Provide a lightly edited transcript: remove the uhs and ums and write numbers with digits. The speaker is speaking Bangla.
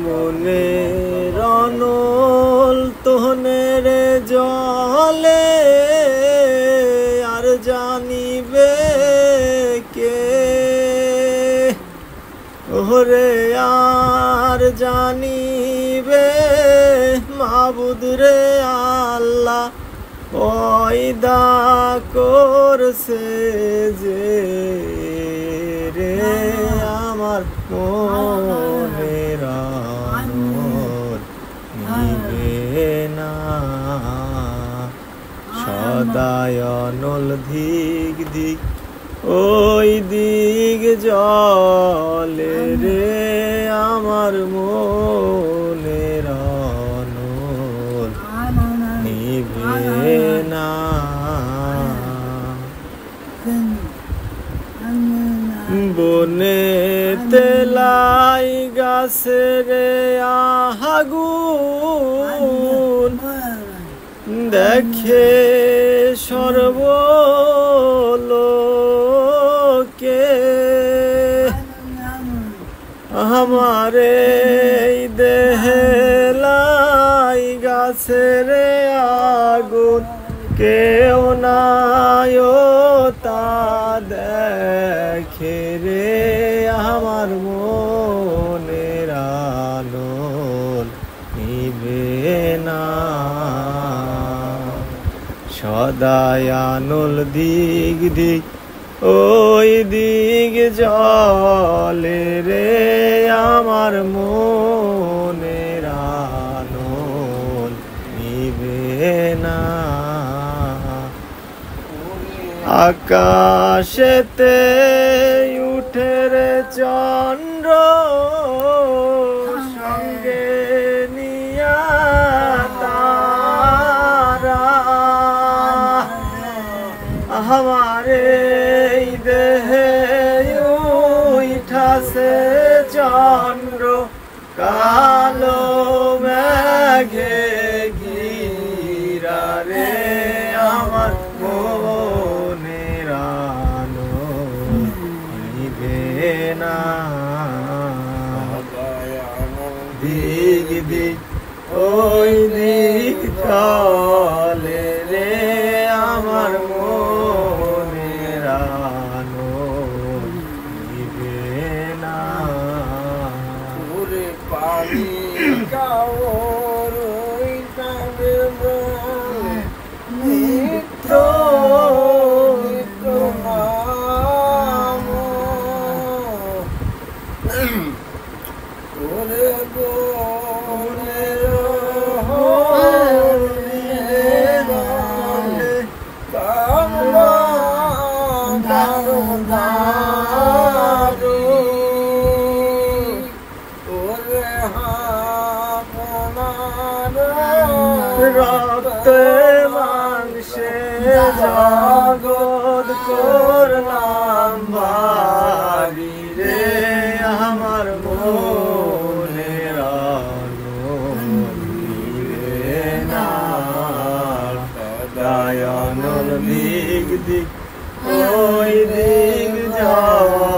মনের অনল তোহনের জলে আর জানিবে কে ওরে আর জানিবে মাবুদ রে আল্লাহ পয়দা করছে যে রে আমার মনের অনল নিবে না সদায় অনল দিক দিক ওই দিক জলে রে আমার মনের অনল নিবে না বনে তেলাই গাছে রে আগুন দেখে সর্বলোকে আমারে দেহেলাই গাছে রে আগুন কেউ নাই তা দেখে রে আমার মনের অনল নিবে না সদায় অনল দিক দিক ওই দিক জলে রে আমার মনের অনল নিবে না আকাশেতে উঠে রে চন্দ্র সঙ্গে নিয়া তারা আমারে দেহে উঠাছে চন্দ্র কালো মেঘে ঘিরা রে আমার মনের অনল নিবে না দিক দিক ওই দিক চলে রে আমার মনের অনল নিবে না ওরে পানি কাওর ওই কাবে বলে নিত্য নিত্য নাম ওরে গোনের রক্তে মাংসে জগৎ করলাম ভারী রে আমার মনের অনল নিবে না সদায় অনল দিক দিক ওই দিক যাওয়া